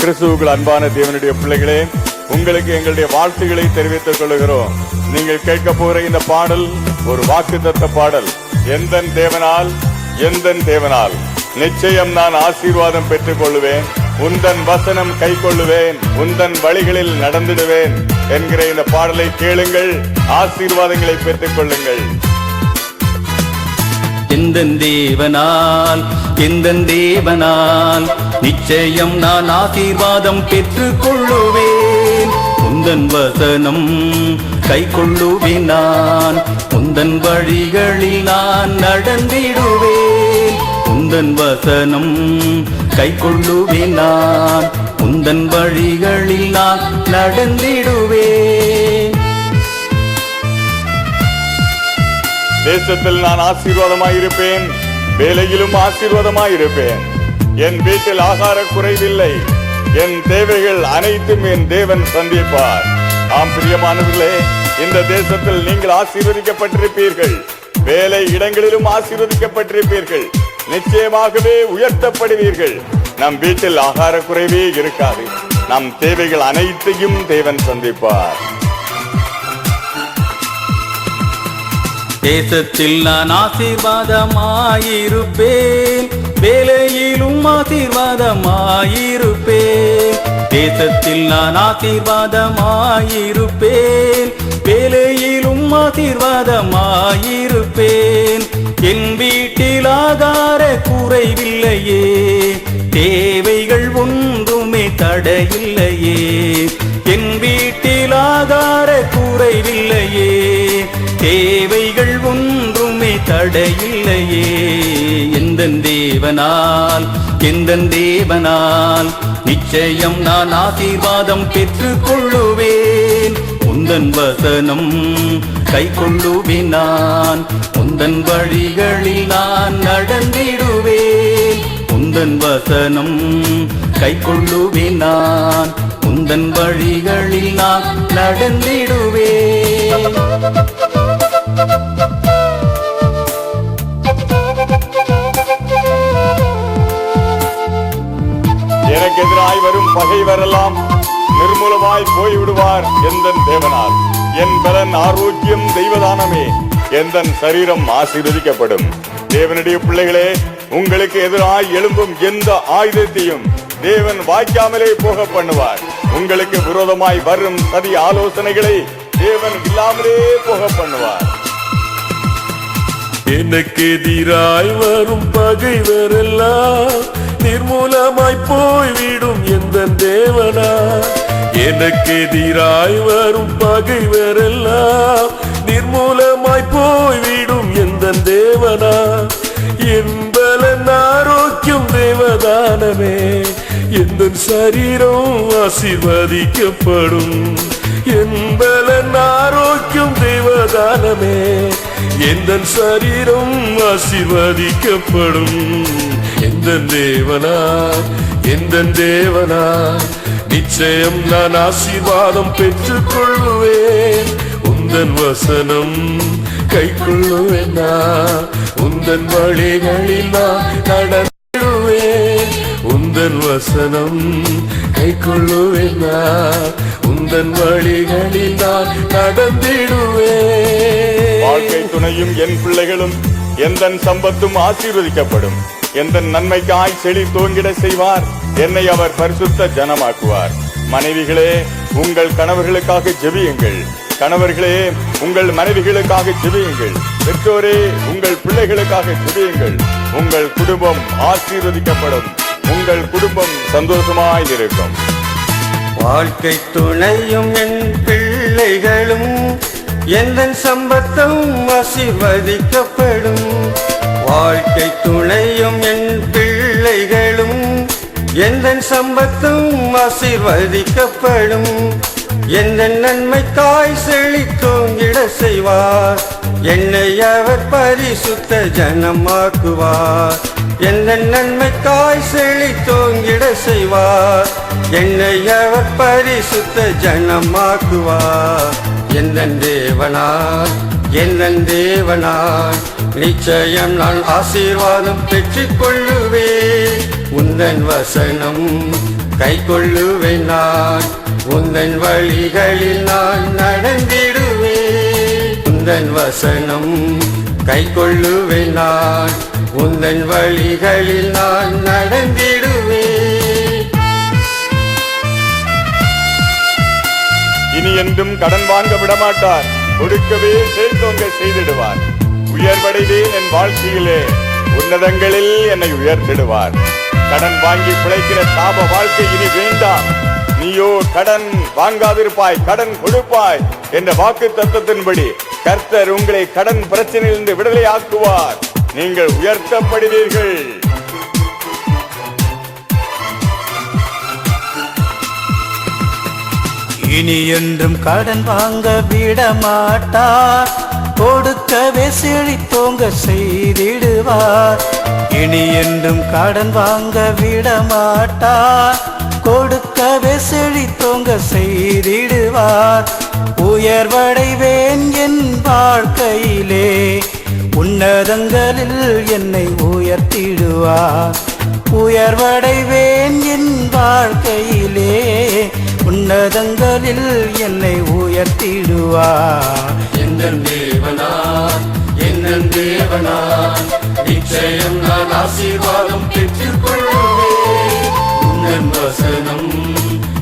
கிறிஸ்துவுக்குள் அன்பான தேவனுடைய பிள்ளைகளே, உங்களுக்கு எங்களுடைய வாழ்த்துக்களை தெரிவித்துக் கொள்கிறோம். நீங்கள் கேட்க போகிற இந்த பாடல் ஒரு வாக்குத்தத்த பாடல். எந்தன் தேவனால் நிச்சயம் நான் ஆசீர்வாதம் பெற்றுக் கொள்ளுவேன், உந்தன் வசனம் கை கொள்ளுவேன், உந்தன் வழிகளில் நடந்திடுவேன் என்கிற இந்த பாடலை கேளுங்கள், ஆசீர்வாதங்களை பெற்றுக் கொள்ளுங்கள். எந்தன் தேவனால் நிச்சயம் நான் ஆசீர்வாதம் பெற்றுக் கொள்ளுவேன், உந்தன் வசனம் கை கொள்ளுவேன், நான் உந்தன் வழிகளில் நான் நடந்திடுவேன், உந்தன் வசனம் கை கொள்ளுவேன், நான் உந்தன் வழிகளில் நான் நடந்திடுவேன். தேசத்தில் நான் ஆசீர்வாதமாயிருப்பேன், வேலையிலும் ஆசீர்வாதமாயிருப்பேன். என் வீட்டில் ஆகார குறைவில்லை, என் தேவைகள் அனைத்தும் என் தேவன் சந்திப்பார். ஆம் பிரியமானவர்களே, இந்த தேசத்தில் நீங்கள் ஆசீர்வதிக்கப்பட்டிருப்பீர்கள், வேலை இடங்களிலும் ஆசீர்வதிக்கப்பட்டிருப்பீர்கள், நிச்சயமாகவே உயர்த்தப்படுவீர்கள். நம் வீட்டில் ஆகார குறைவே இருக்காது, நம் தேவைகள் அனைத்தையும் தேவன் சந்திப்பார். தேசத்தில் நான் ஆசீர்வாதமாயிருப்பேன், வேலையிலும் ஆசீர்வாதமாயிருப்பேன். தேசத்தில் நான் ஆசீர்வாதமாயிருப்பேன், வேலையிலும் ஆசீர்வாதமாயிருப்பேன். என் வீட்டில் ஆகார குறைவில்லையே, தேவைகள் ஒன்றுமே தடையில்லையே. என் வீட்டில் ஆகார குறைவில்லையே, தேவைகள் ஒன்றுமே தடையில்லையே. எந்தன் தேவனால் நிச்சயம் நான் ஆசீர்வாதம் பெற்றுக் கொள்ளுவேன், உந்தன் வசனம் கை கொள்ளுவேன், நான் உந்தன் வழிகளில் நான் நடந்திடுவேன், உந்தன் வசனம் கை கொள்ளுவேன், நான் உந்தன் வழிகளில் நான் நடந்திடுவேன். எனக்கு எதிராய் வரும் பகைவரெல்லாம் நிர்மூலமாய் போய்விடுவார் எந்தன் தேவனால். என் பலன் ஆரோக்கியம் தெய்வதானமே, எந்தன் சரீரம் ஆசீர்வதிக்கப்படும். தேவனுடைய பிள்ளைகளே, உங்களுக்கு எதிராய் எழும்பும் எந்த ஆயுதத்தையும் தேவன் வாய்க்காமலே போக பண்ணுவார். உங்களுக்கு விரோதமாய் வரும் சதி ஆலோசனைகளை தேவன் இல்லாமலே போக பண்ணுவார். எனக்கு எதிராய் வரும் பகைவரெல்லாம் நிர்மூலமாய் போய்விடும் எந்தன் தேவனா. எனக்கு எதிராய் வரும் பகைவரெல்லாம் நிர்மூலமாய் போய்விடும் எந்தன் தேவனா. என் பலன் ஆரோக்கியம் தேவதானமே, எந்தன் சரீரம் ஆசீர்வதிக்கப்படும். என் பலன் ஆரோக்கியம் தேவதானமே, எந்தன் சரீரம் ஆசீர்வதிக்கப்படும். எந்தன் தேவனா நிச்சயம் நான் ஆசீர்வாதம் பெற்றுக் கொள்ளுவேன், உந்தன் வசனம் கை கொள்ளுவேன், உந்தன் வழிகளில் நான் நடந்திடுவேன், உந்தன் வசனம் கை கொள்ளுவேன், உந்தன் வழிகளில் நான் நடந்திடுவேன். வாழ்க்கை துணையும் என் பிள்ளைகளும் எந்தன் சம்பத்தும் ஆசீர்வதிக்கப்படும். எந்தன் நன்மைக்காய் செழி தோங்கிட செய்வார், என்னை அவர் பரிசுத்த ஜனமாக்குவார். மனைவிகளே, உங்கள் கணவர்களுக்காக ஜெபியுங்கள், கணவர்களே உங்கள் மனைவிகளுக்காக ஜெபியுங்கள், பெற்றோரே உங்கள் பிள்ளைகளுக்காக ஜெபியுங்கள். உங்கள் குடும்பம் ஆசீர்வதிக்கப்படும், உங்கள் குடும்பம் சந்தோஷமாய் இருக்கும். வாழ்க்கை துணையும் என் பிள்ளைகளும் எந்தன் சம்பத்தும் ஆசீர்வதிக்கப்படும். வாழ்க்கை துணையும் என் பிள்ளைகளும் எந்தன் சம்பத்தும் ஆசீர்வதிக்கப்படும். எந்த நன்மைக்காய் செழித்தோங்கிட செய்வார், என்னை அவர் பரிசுத்த ஜனமாக்குவார். எந்த நன்மைக்காய் செழித்தோங்கிட செய்வார், என்னை அவர் பரிசுத்த ஜனமாக்குவார். எந்தன் தேவனால் நிச்சயம் நான் ஆசீர்வாதம் பெற்றுக் கொள்ளுவேன், உந்தன் வசனம் கைக்கொள்ளுவேன் நான் உந்தன் வழிகளில் நான் நடந்திடுவேன் உந்தன் வசனம் கைக்கொள்ளுவேன் நான் உந்தன் வழிகளில் நான் நடந்திடுவேன் இனி என்றும் கடன் வாங்க விடமாட்டார், கொடுக்கவே சேர்த்தோங்க செய்திடுவார். உயர்வடைவேன் என் வாழ்க்கையிலே, உன்னதங்களில் என்னை உயர்த்திடுவார். கடன் வாங்கி பிழைக்கிற சாப வாழ்க்கை இனி வேண்டாம். நீயோ கடன் வாங்காதிருப்பாய், கடன் கொடுப்பாய் என்ற வாக்கு தத்துவத்தின்படி கர்த்தர் உங்களை கடன் பிரச்சனையிலிருந்து விடுதலை ஆக்குவார். நீங்கள் உயர்த்தப்படுவீர்கள். இனி என்றும் கடன் வாங்க விடமாட்டார், கொடுக்கவே செழித்தோங்க செய்திடுவார். இனி என்றும் கடன் வாங்க விடமாட்டார், கொடுக்கவே செழித்தோங்க செய்திடுவார். உயர்வடைவேன் என் வாழ்க்கையிலே, உன்னதங்களில் என்னை உயர்த்திடுவார். உயர்வடைவேன் என் வாழ்க்கையிலே, உன்னதங்களில் என்னை உயர்த்திடுவார். எந்தன் தேவனார், எந்தன் தேவனார், நிச்சயம் நான் ஆசீர்வாதம் பெற்றுக் கொள்ளுவேன். உந்தன் வசனம்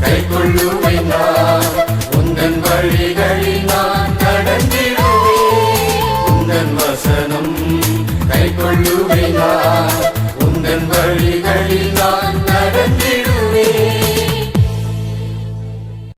கைக்கொள்ளுவேன் நான், உந்தன் வழிகளில் நான் நடந்திடுவேன். உந்தன் வசனம் கைக்கொள்ளுவேன் நான், உந்தன் வழிகளில் நான் நடந்திடுவேன்.